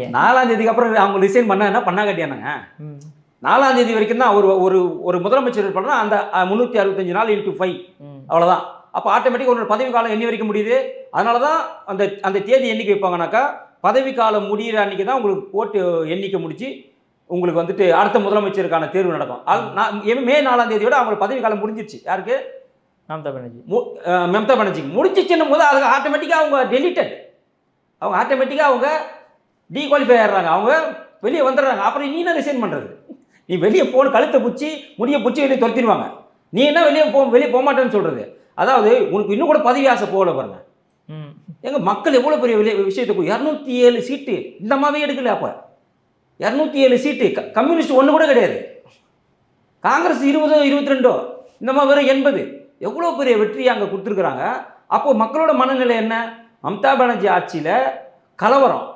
நீங்க 4ஆம் தேதிக்கு அப்புறம் அவங்க ரிசைன் பண்ண என்ன பண்ணா கட்டியானாங்க. 4ஆம் தேதி வரைக்கும் தான் ஒரு முதலமைச்சர் பண்ணா அந்த 365 நாள் இன்டூ 5 அவ்வளவுதான். அப்ப ஆட்டோமேட்டிக்கா ஒரு பதவி காலம் எண்ணி வரைக்கும் முடியுது. அதனாலதான் அந்த தேதி எண்ணிக்கை வைப்பாங்கனாக்கா பதவி காலம் முடிகிற அன்னைக்கு தான் உங்களுக்கு ஓட்டு எண்ணிக்கை முடிச்சு உங்களுக்கு வந்துட்டு அடுத்த முதலமைச்சருக்கான தேர்வு நடக்கும். மே 4ஆம் தேதியோட அவங்க பதவி காலம் முடிஞ்சிருச்சு. யாருக்கு? மம்தா பானர்ஜிக்கு முடிஞ்சிச்சுன்னும் போது அது ஆட்டோமேட்டிக்காக அவங்க டெலிட்டட். அவங்க ஆட்டோமேட்டிக்காக அவங்க டீக்வாலிஃபை ஆயிடுறாங்க. அவங்க வெளியே வந்துடுறாங்க. அப்புறம் நீ என்ன ரிசைன் பண்ணுறது? நீ வெளியே போன கழுத்தை பிடிச்சி முடிய பிடிச்சி வெளியே துரத்திடுவாங்க. நீ என்ன வெளியே போக மாட்டேன்னு சொல்கிறது? அதாவது உனக்கு இன்னும் கூட பதவி ஆசை போகல பாருங்க. எங்கள் மக்கள் எவ்வளோ பெரிய விஷயத்தை 207 சீட்டு இந்த மாதிரி எடுக்கல. அப்போ 207 சீட்டு கம்யூனிஸ்ட் ஒன்று கூட கிடையாது. காங்கிரஸ் 20 22 இந்த மாதிரி வெறும் 80. எவ்வளோ பெரிய வெற்றி அங்கே கொடுத்துருக்குறாங்க. அப்போ மக்களோட மனநிலை என்ன? மம்தா பானர்ஜி ஆட்சியில் கலவரம்,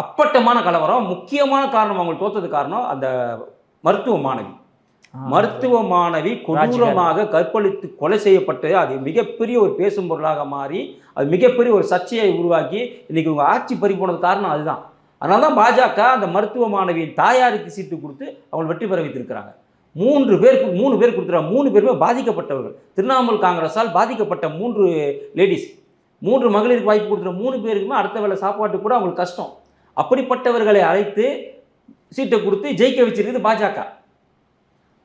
அப்பட்டமான கலவரம். முக்கியமான காரணம் அவங்க தோத்தது காரணம் அந்த மருத்துவ மாணவி கொடூரமாக கற்பழித்து கொலை செய்யப்பட்டு அது மிகப்பெரிய ஒரு பேசும் பொருளாக மாறி அது மிகப்பெரிய ஒரு சர்ச்சையை உருவாக்கி இன்னைக்கு உங்கள் ஆட்சி பறி போனது காரணம் அதுதான். அதனால தான் பாஜக அந்த மருத்துவ மாணவியின் தாயாருக்கு சீட்டு கொடுத்து அவங்க வெற்றி பெற வைத்திருக்கிறாங்க. 3 பேர் கொடுத்துறாங்க. 3 பேருமே பாதிக்கப்பட்டவர்கள். திரிணாமுல் காங்கிரஸால் பாதிக்கப்பட்ட 3 லேடிஸ், 3 மகளிருக்கு வாய்ப்பு கொடுத்துற 3 பேருக்குமே அடுத்த வேளை சாப்பாட்டு கூட அவங்களுக்கு கஷ்டம். அப்படிப்பட்டவர்களை அழைத்து சீட்டை கொடுத்து ஜெயிக்க வச்சிருக்குது பாஜக.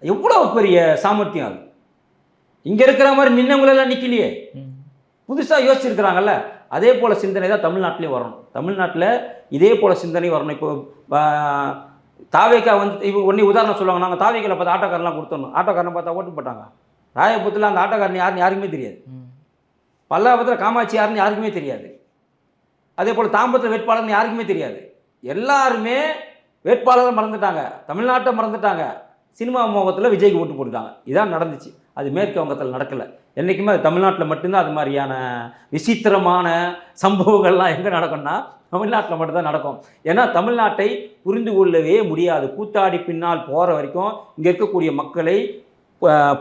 எவ்வளோ பெரிய சாமர்த்தியம் அது! இங்கே இருக்கிற மாதிரி நின்னவங்களெல்லாம் நிற்கலையே, புதுசாக யோசிச்சிருக்கிறாங்கல்ல. அதே போல் சிந்தனை தான் தமிழ்நாட்டிலையும் வரணும். தமிழ்நாட்டில் இதே போல் சிந்தனை வரணும். இப்போ தாவேக்கா இப்போ ஒன்றே உதாரணம் சொல்லுவாங்க. நாங்கள் தாவேக்கில் பார்த்து ஆட்டோக்காரெலாம் கொடுத்துடணும். ஆட்டோக்காரனை பார்த்தா ஓட்டு போட்டாங்க. ராயபுரத்தில் அந்த ஆட்டோக்காரன் யாருக்குமே தெரியாது. பல்லாபுரத்தில் காமாட்சி யாருன்னு யாருக்குமே தெரியாது. அதே போல் தாம்பரத்தில் வேட்பாளர்னு யாருக்குமே தெரியாது. எல்லாருமே வேட்பாளரை மறந்துட்டாங்க, தமிழ்நாட்டை மறந்துட்டாங்க. சினிமா மோகத்தில் விஜய்க்கு ஓட்டு போட்டுட்டாங்க. இதான் நடந்துச்சு. அது மேற்கு வங்கத்தில் நடக்கலை. என்றைக்குமே அது தமிழ்நாட்டில் மட்டும்தான் அது மாதிரியான விசித்திரமான சம்பவங்கள்லாம் எங்கே நடக்கும்னா தமிழ்நாட்டில் மட்டும்தான் நடக்கும். ஏன்னா தமிழ்நாட்டை புரிந்து கொள்ளவே முடியாது. கூத்தாடி பின்னால் போகிற வரைக்கும் இங்கே இருக்கக்கூடிய மக்களை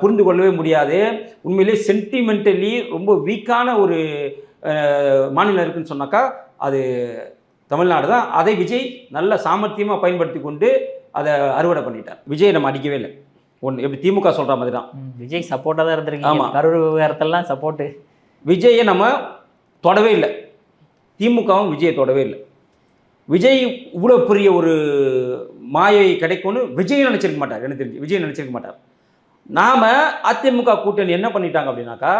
புரிந்து கொள்ளவே முடியாது. உண்மையிலே சென்டிமெண்டலி ரொம்ப வீக்கான ஒரு மாநிலம் இருக்குதுன்னு சொன்னாக்கா அது தமிழ்நாடு தான். அதை விஜய் நல்ல சாமர்த்தியமாக பயன்படுத்தி கொண்டு அதை அறுவடை பண்ணிட்டார். விஜய் நம்ம அடிக்கவே இல்லை. ஒன்று எப்படி திமுக சொல்கிற மாதிரி தான் விஜய் சப்போர்ட்டாக தான் இருந்திருக்கு. ஆமாம், கரூர் விவகாரத்தெல்லாம் சப்போர்ட்டு. விஜயை நம்ம தொடவே இல்லை. திமுகவும் விஜயை தொடவே இல்லை. விஜய் இவ்வளோ பெரிய ஒரு மாயை கிடைக்கும்னு விஜய் நினச்சிருக்க மாட்டார். எனக்கு தெரிஞ்சு விஜய் நினச்சிருக்க மாட்டார். நாம் அதிமுக கூட்டணி என்ன பண்ணிட்டாங்க அப்படின்னாக்கா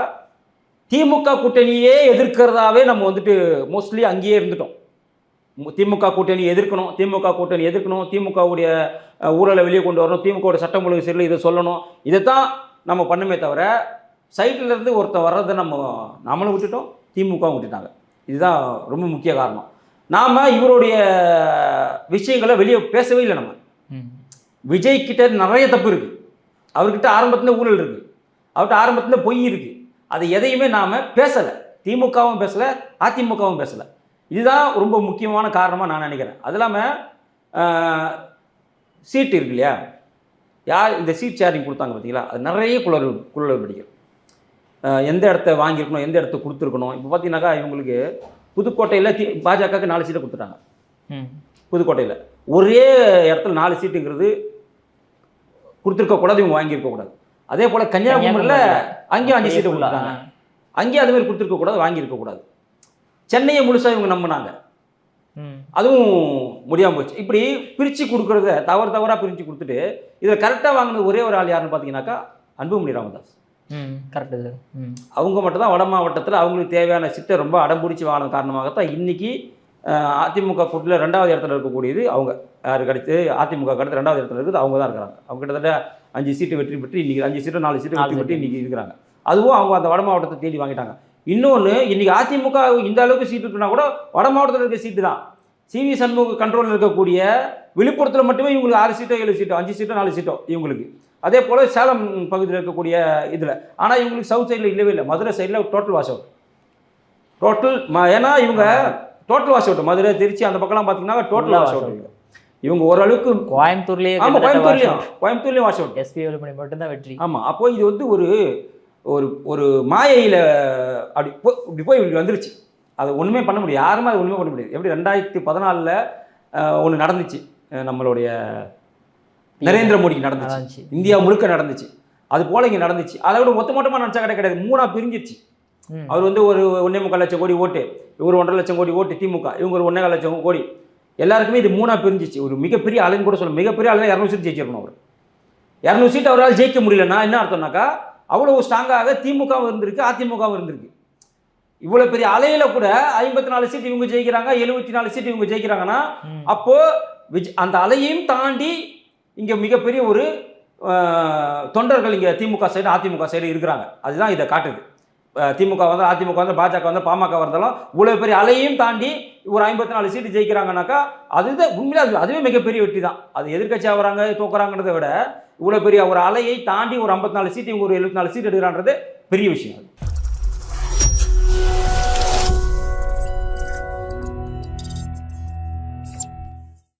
திமுக கூட்டணியே எதிர்க்கிறதாவே நம்ம வந்துட்டு மோஸ்ட்லி அங்கேயே இருந்துட்டோம். திமுக கூட்டணி எதிர்க்கணும், திமுகவுடைய ஊழலை வெளியே கொண்டு வரணும், திமுகவுடைய சட்டம் ஒழுங்கு சரியில்லை இதை சொல்லணும். இதைத்தான் நம்ம பண்ணுமே தவிர சைட்லேருந்து ஒருத்தர் வர்றதை நம்மளும் விட்டுட்டோம், திமுகவும் விட்டுட்டாங்க. இதுதான் ரொம்ப முக்கிய காரணம். நாம் இவருடைய விஷயங்களை வெளியே பேசவே இல்லை. நம்ம விஜய் கிட்ட நிறைய தப்பு இருக்குது. அவர்கிட்ட ஆரம்பத்தில் ஊழல் இருக்குது, அவர்கிட்ட ஆரம்பத்தில் பொய் இருக்குது. அதை எதையுமே நாம் பேசலை. திமுகவும் பேசலை, அதிமுகவும் பேசலை. இதுதான் ரொம்ப முக்கியமான காரணமாக நான் நினைக்கிறேன். அது இல்லாமல் சீட்டு இருக்கு இல்லையா, யார் இந்த சீட் ஷேரிங் கொடுத்தாங்க பார்த்தீங்களா, அது நிறைய குளறுபடிகள். எந்த இடத்த வாங்கியிருக்கணும், எந்த இடத்த கொடுத்துருக்கணும். இப்போ பார்த்தீங்கன்னாக்கா இவங்களுக்கு புதுக்கோட்டையில் பாஜகவுக்கு 4 சீட்டை கொடுத்துட்டாங்க. புதுக்கோட்டையில் ஒரே இடத்துல 4 சீட்டுங்கிறது கொடுத்துருக்கக்கூடாது, இவங்க வாங்கியிருக்கக்கூடாது. அதே போல் கன்னியாகுமரியில் அங்கேயும் 5 சீட்டு கொடுத்தாங்க. அங்கேயும் அதுமாதிரி கொடுத்துருக்கக்கூடாது, வாங்கியிருக்கக்கூடாது. சென்னையை முழுசாக இவங்க நம்பினாங்க, அதுவும் முடியாமல் போச்சு. இப்படி பிரித்து கொடுக்குறத தவறாக பிரித்து கொடுத்துட்டு இதில் கரெக்டாக வாங்கினது ஒரே ஒரு ஆள் யாருன்னு பார்த்தீங்கன்னாக்கா அன்புமணி ராமதாஸ். Correct sir. அவங்க மட்டும்தான் வட மாவட்டத்தில் அவங்களுக்கு தேவையான சிட்டை ரொம்ப அடம்பிடிச்சி வாங்கின காரணமாகத்தான் இன்றைக்கி அதிமுக கூட்டத்தில் 2வது இடத்துல இருக்கக்கூடியது அவங்க. யாருக்கு அடுத்து அதிமுக அடுத்து 2வது இடத்துல இருக்குது அவங்க தான் இருக்கிறாங்க. அவங்க கிட்டத்தட்ட 5 சீட்டு வெற்றி பெற்று இன்றைக்கி 5 சீட்டு 4 சீட்டு வெற்றி பெற்று இன்றைக்கி இருக்கிறாங்க. அதுவும் அவங்க அந்த வட மாவட்டத்தை தேடி வாங்கிட்டாங்க. இன்னொன்று, இன்றைக்கி அதிமுக இந்த அளவுக்கு சீட்டு இருக்குன்னா கூட வட மாவட்டத்தில் இருக்க சீட்டு தான். சிவி சண்முக கண்ட்ரோலில் இருக்கக்கூடிய விழுப்புரத்தில் மட்டுமே இவங்களுக்கு 6 சீட்டோ 7 சீட்டோ 5 சீட்டோ 4 சீட்டோ இவங்களுக்கு. அதே போல் சேலம் பகுதியில் இருக்கக்கூடிய இதில். ஆனால் இவங்களுக்கு சவுத் சைடில் இல்லவே இல்லை. மதுரை சைடில் டோட்டல் வாஷ் அவுட். ஏன்னா இவங்க total wash out. Madurai Trichy அந்த பக்கம்லாம் பார்த்தீங்கன்னா டோட்டல் வாஷ் அவுட். இவங்க ஓரளவுக்கு கோயம்புத்தூர்லேயும் வாஷ் அவுட். எஸ்பி வேலுமணி மட்டும்தான் வெற்றி. ஆமாம், அப்போது இது வந்து ஒரு ஒரு மாயையில் அப்படி போய் இப்படி வந்துருச்சு. அதை ஒன்றுமே பண்ண முடியாது, யாருமே அது ஒன்றுமே பண்ண முடியாது. எப்படி 2014 ஒன்று நடந்துச்சு, நம்மளுடைய நரேந்திர மோடிக்கு நடந்துச்சு, இந்தியா முழுக்க நடந்துச்சு, அது போல் இங்கே நடந்துச்சு. அதை விட மொத்தமாக நினச்சா கிடையாது, 3ஆக பிரிஞ்சிருச்சு. அவர் வந்து ஒரு 1.25 லட்சம் கோடி ஓட்டு, இவர் 1.5 லட்சம் கோடி ஓட்டு திமுக, இவங்க ஒரு 1.25 லட்சம் கோடி, எல்லாருக்குமே இது 3ஆக பிரிஞ்சிச்சு. ஒரு மிகப்பெரிய ஆளுன்னு கூட சொல்ல, மிகப்பெரிய ஆளுனா 200 சீட் ஜெயிச்சிருக்கணும். அவர் 200 சீட் அவரால் ஜெயிக்க முடியலன்னா என்ன அர்த்தம்னாக்கா அவ்வளோ ஸ்ட்ராங்காக திமுகவும் இருந்திருக்கு, அதிமுகவும் இருந்திருக்கு. இவ்வளோ பெரிய அலையில கூட 54 சீட் இவங்க ஜெயிக்கிறாங்க, 74 சீட் இவங்க ஜெயிக்கிறாங்கன்னா அப்போ அந்த அலையையும் தாண்டி இங்கே மிகப்பெரிய ஒரு தொண்டர்கள் இங்கே திமுக சைடு அதிமுக சைடு இருக்கிறாங்க. அதுதான் இதை காட்டுது. திமுக வந்து அதிமுக வந்து பாஜக வந்து பாமக வந்தாலும் இவ்வளோ பெரிய அலையையும் தாண்டி ஒரு 54 சீட்டு ஜெயிக்கிறாங்கனாக்கா அதுதான் உண்மையிலே அதுவே மிகப்பெரிய வெற்றி தான். அது எதிர்கட்சி ஆகிறாங்க தோக்குறாங்கிறத விட இவ்வளோ பெரிய ஒரு அலையை தாண்டி ஒரு 54 சீட்டு இவங்க ஒரு 74 சீட் எடுக்கிறான்றது பெரிய விஷயம்.